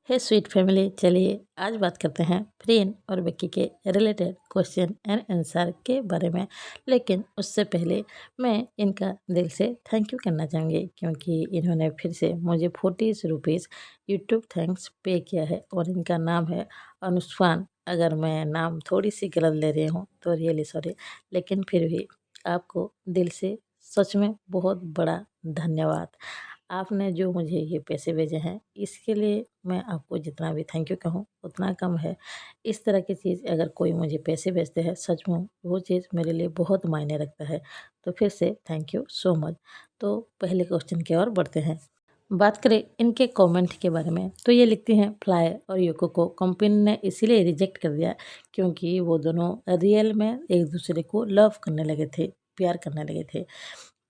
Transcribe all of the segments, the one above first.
हे sweet family, चलिए आज बात करते हैं फ्रेन और विक्की के रिलेटेड क्वेश्चन एंड आंसर के बारे में। लेकिन उससे पहले मैं इनका दिल से थैंक यू करना चाहूँगी क्योंकि इन्होंने फिर से मुझे 40 रुपीज़ यूट्यूब थैंक्स पे किया है और इनका नाम है अनुष्वान। अगर मैं नाम थोड़ी सी गलत ले रही हूँ तो रियली सॉरी, लेकिन फिर भी आपको दिल से सच में बहुत बड़ा धन्यवाद। आपने जो मुझे ये पैसे भेजे हैं इसके लिए मैं आपको जितना भी थैंक यू कहूँ उतना कम है। इस तरह की चीज़ अगर कोई मुझे पैसे भेजते हैं सच में वो चीज़ मेरे लिए बहुत मायने रखता है। तो फिर से थैंक यू सो मच। तो पहले क्वेश्चन की ओर बढ़ते हैं। बात करें इनके कमेंट के बारे में तो ये लिखती हैं फ्लाई और योको को कंपनी ने इसीलिए रिजेक्ट कर दिया क्योंकि वो दोनों रियल में एक दूसरे को लव करने लगे थे, प्यार करने लगे थे।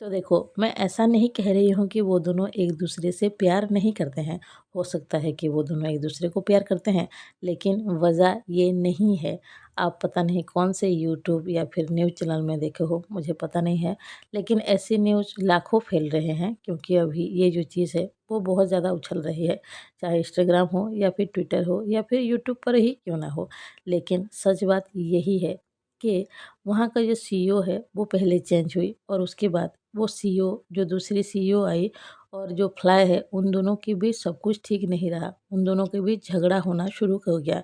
तो देखो, मैं ऐसा नहीं कह रही हूँ कि वो दोनों एक दूसरे से प्यार नहीं करते हैं। हो सकता है कि वो दोनों एक दूसरे को प्यार करते हैं, लेकिन वजह ये नहीं है। आप पता नहीं कौन से यूट्यूब या फिर न्यूज़ चैनल में देखे हो, मुझे पता नहीं है, लेकिन ऐसी न्यूज़ लाखों फैल रहे हैं क्योंकि अभी ये जो चीज़ है वो बहुत ज़्यादा उछल रही है। चाहे इंस्टाग्राम हो या फिर ट्विटर हो या फिर यूट्यूब पर ही क्यों ना हो। लेकिन सच बात यही है कि वहाँ का जो सीईओ है वो पहले चेंज हुई और उसके बाद वो सीईओ जो दूसरी सीईओ आई और जो फ्लाई है उन दोनों के बीच सब कुछ ठीक नहीं रहा। उन दोनों के बीच झगड़ा होना शुरू हो गया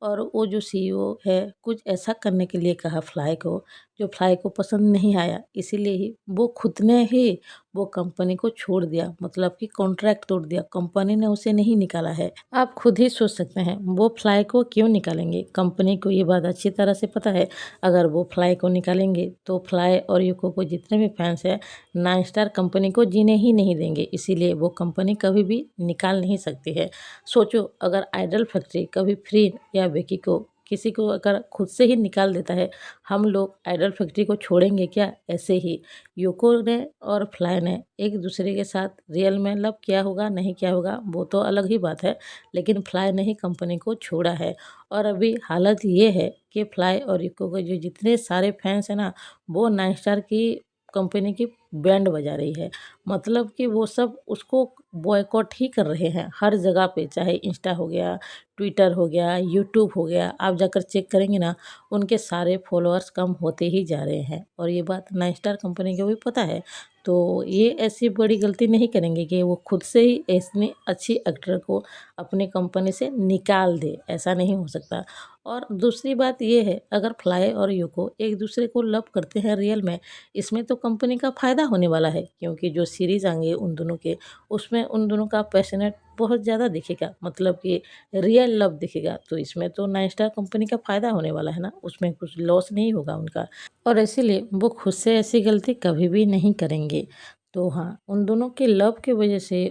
और वो जो सीईओ है कुछ ऐसा करने के लिए कहा फ्लाई को जो फ्लाई को पसंद नहीं आया। इसीलिए ही वो खुद ने ही वो कंपनी को छोड़ दिया, मतलब कि कॉन्ट्रैक्ट तोड़ दिया। कंपनी ने उसे नहीं निकाला है। आप खुद ही सोच सकते हैं वो फ्लाई को क्यों निकालेंगे। कंपनी को ये बात अच्छी तरह से पता है अगर वो फ्लाई को निकालेंगे तो फ्लाई और यूको को जितने भी फैंस हैं 9 स्टार कंपनी को जीने ही नहीं देंगे। इसीलिए वो कंपनी कभी भी निकाल नहीं सकती है। सोचो, अगर आइडल फैक्ट्री कभी फ्री या बेकी को किसी को अगर खुद से ही निकाल देता है, हम लोग आइडल फैक्ट्री को छोड़ेंगे क्या। ऐसे ही यूको ने और फ्लाई ने एक दूसरे के साथ रियल में लव किया होगा नहीं किया होगा वो तो अलग ही बात है, लेकिन फ्लाई ने ही कंपनी को छोड़ा है। और अभी हालत ये है कि फ्लाई और यूको के जो जितने सारे फैंस हैं ना वो 9 स्टार की कंपनी की बैंड बजा रही है। मतलब कि वो सब उसको बॉयकॉट ही कर रहे हैं हर जगह पे, चाहे इंस्टा हो गया, ट्विटर हो गया, यूट्यूब हो गया। आप जाकर चेक करेंगे ना उनके सारे फॉलोअर्स कम होते ही जा रहे हैं और ये बात 9 स्टार कंपनी को भी पता है। तो ये ऐसी बड़ी गलती नहीं करेंगे कि वो खुद से ही इतनी अच्छी एक्टर को अपनी कंपनी से निकाल दे, ऐसा नहीं हो सकता। और दूसरी बात ये है अगर फ्लाई और यूको एक दूसरे को लव करते हैं रियल में, इसमें तो कंपनी का फ़ायदा होने वाला है क्योंकि जो सीरीज़ आएंगे उन दोनों के उसमें उन दोनों का पैशनेट बहुत ज़्यादा दिखेगा, मतलब कि रियल लव दिखेगा। तो इसमें तो 9 स्टार कंपनी का फ़ायदा होने वाला है ना, उसमें कुछ लॉस नहीं होगा उनका। और इसीलिए वो खुद से ऐसी गलती कभी भी नहीं करेंगे। तो हाँ, उन दोनों के लव की वजह से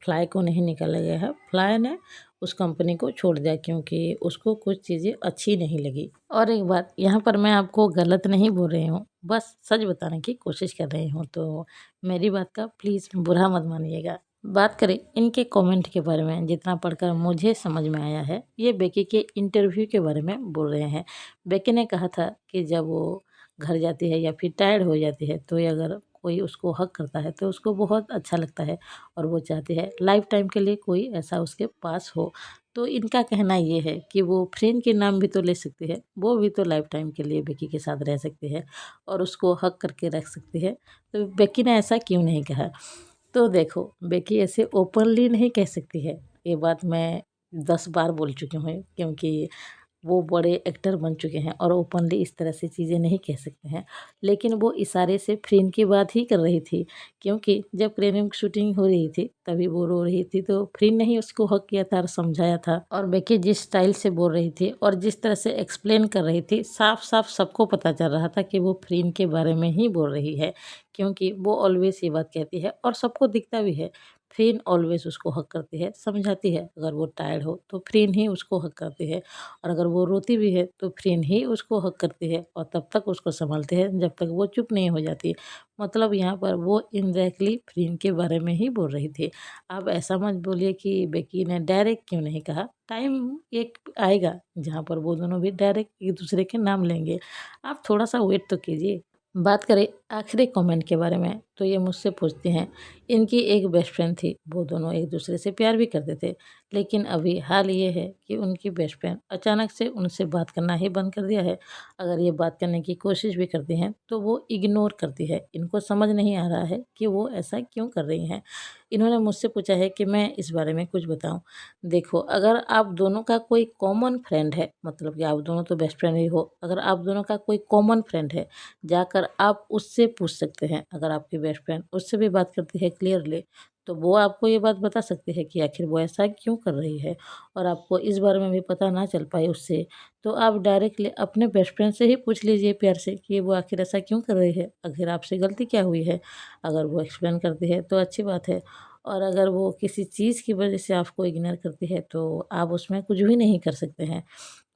फ्लाई को नहीं निकाला गया है। फ्लाई ने उस कंपनी को छोड़ दिया क्योंकि उसको कुछ चीज़ें अच्छी नहीं लगी। और एक बात यहाँ पर मैं आपको गलत नहीं बोल रही हूँ, बस सच बताने की कोशिश कर रही हूँ, तो मेरी बात का प्लीज़ बुरा मत मानिएगा। बात करें इनके कमेंट के बारे में, जितना पढ़कर मुझे समझ में आया है ये बेकी के इंटरव्यू के बारे में बोल रहे हैं। बेकी ने कहा था कि जब वो घर जाती है या फिर टायर्ड हो जाती है तो ये अगर कोई उसको हक करता है तो उसको बहुत अच्छा लगता है और वो चाहती है लाइफ टाइम के लिए कोई ऐसा उसके पास हो। तो इनका कहना ये है कि वो फ्रेंड के नाम भी तो ले सकती है, वो भी तो लाइफ टाइम के लिए बेकी के साथ रह सकती है और उसको हक करके रख सकती है। तो बेकी ने ऐसा क्यों नहीं कहा। तो देखो, बेकी ऐसे ओपनली नहीं कह सकती है। ये बात मैं 10 बार बोल चुकी हूँ क्योंकि वो बड़े एक्टर बन चुके हैं और ओपनली इस तरह से चीज़ें नहीं कह सकते हैं। लेकिन वो इशारे से फ्रेंड की बात ही कर रही थी क्योंकि जब प्रेम की शूटिंग हो रही थी तभी वो रो रही थी तो फ्रेंड ने ही उसको हक किया था और समझाया था। और बेकी जिस स्टाइल से बोल रही थी और जिस तरह से एक्सप्लेन कर रही थी, साफ साफ सबको पता चल रहा था कि वो फ्रेंड के बारे में ही बोल रही है क्योंकि वो ऑलवेज ये बात कहती है और सबको दिखता भी है। फ्रेंड ऑलवेज उसको हक करती है, समझाती है। अगर वो टायर्ड हो तो फ्रेंड ही उसको हक करती है और अगर वो रोती भी है तो फ्रेंड ही उसको हक करती है और तब तक उसको संभालते हैं जब तक वो चुप नहीं हो जाती। मतलब यहाँ पर वो इनडायरेक्टली फ्रेंड के बारे में ही बोल रही थी। आप ऐसा मत बोलिए कि बेकी ने डायरेक्ट क्यों नहीं कहा। टाइम एक आएगा जहाँ पर वो दोनों भी डायरेक्ट एक दूसरे के नाम लेंगे। आप थोड़ा सा वेट तो कीजिए। बात करें आखिरी कमेंट के बारे में तो ये मुझसे पूछती हैं, इनकी एक बेस्ट फ्रेंड थी, वो दोनों एक दूसरे से प्यार भी करते थे लेकिन अभी हाल ये है कि उनकी बेस्ट फ्रेंड अचानक से उनसे बात करना ही बंद कर दिया है। अगर ये बात करने की कोशिश भी करती हैं तो वो इग्नोर करती है। इनको समझ नहीं आ रहा है कि वो ऐसा क्यों कर रही हैं। इन्होंने मुझसे पूछा है कि मैं इस बारे में कुछ बताऊँ। देखो, अगर आप दोनों का कोई कॉमन फ्रेंड है, मतलब कि आप दोनों तो बेस्ट फ्रेंड ही हो, अगर आप दोनों का कोई कॉमन फ्रेंड है, जाकर आप उससे पूछ सकते हैं। अगर आपकी बेस्ट फ्रेंड उससे भी बात करती है क्लियरली, तो वो आपको ये बात बता सकती है कि आखिर वो ऐसा क्यों कर रही है। और आपको इस बारे में भी पता ना चल पाए उससे, तो आप डायरेक्टली अपने बेस्ट फ्रेंड से ही पूछ लीजिए प्यार से कि वो आखिर ऐसा क्यों कर रही है, आखिर आपसे गलती क्या हुई है। अगर वो एक्सप्लेन करती है तो अच्छी बात है, और अगर वो किसी चीज़ की वजह से आपको इग्नोर करती है तो आप उसमें कुछ भी नहीं कर सकते हैं।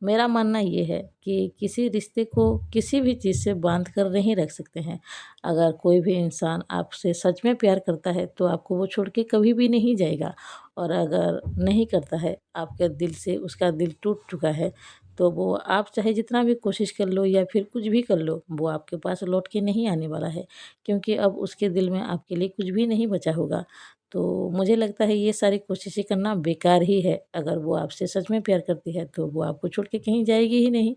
मेरा मानना ये है कि किसी रिश्ते को किसी भी चीज़ से बांध कर नहीं रख सकते हैं। अगर कोई भी इंसान आपसे सच में प्यार करता है तो आपको वो छोड़ के कभी भी नहीं जाएगा, और अगर नहीं करता है, आपके दिल से उसका दिल टूट चुका है, तो वो आप चाहे जितना भी कोशिश कर लो या फिर कुछ भी कर लो, वो आपके पास लौट के नहीं आने वाला है, क्योंकि अब उसके दिल में आपके लिए कुछ भी नहीं बचा होगा। तो मुझे लगता है ये सारी कोशिशें करना बेकार ही है। अगर वो आपसे सच में प्यार करती है तो वो आपको छोड़ के कहीं जाएगी ही नहीं।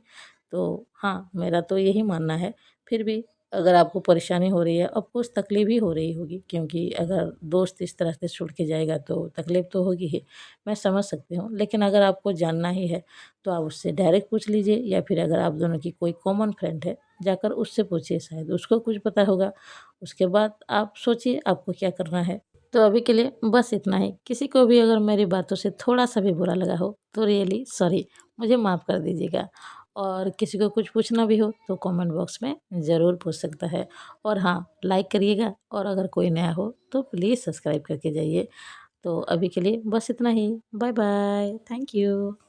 तो हाँ, मेरा तो यही मानना है। फिर भी अगर आपको परेशानी हो रही है, ऑफ़ कोर्स तकलीफ़ ही हो रही होगी, क्योंकि अगर दोस्त इस तरह से छोड़ के जाएगा तो तकलीफ़ तो होगी ही। मैं समझ सकती हूँ, लेकिन अगर आपको जानना ही है तो आप उससे डायरेक्ट पूछ लीजिए, या फिर अगर आप दोनों की कोई कॉमन फ्रेंड है, जाकर उससे पूछिए, शायद उसको कुछ पता होगा। उसके बाद आप सोचिए आपको क्या करना है। तो अभी के लिए बस इतना ही। किसी को भी अगर मेरी बातों से थोड़ा-सा भी बुरा लगा हो तो रियली सॉरी, मुझे माफ़ कर दीजिएगा। और किसी को कुछ पूछना भी हो तो कमेंट बॉक्स में ज़रूर पूछ सकता है। और हाँ, लाइक करिएगा, और अगर कोई नया हो तो प्लीज़ सब्सक्राइब करके जाइए। तो अभी के लिए बस इतना ही। Bye bye. Thank you.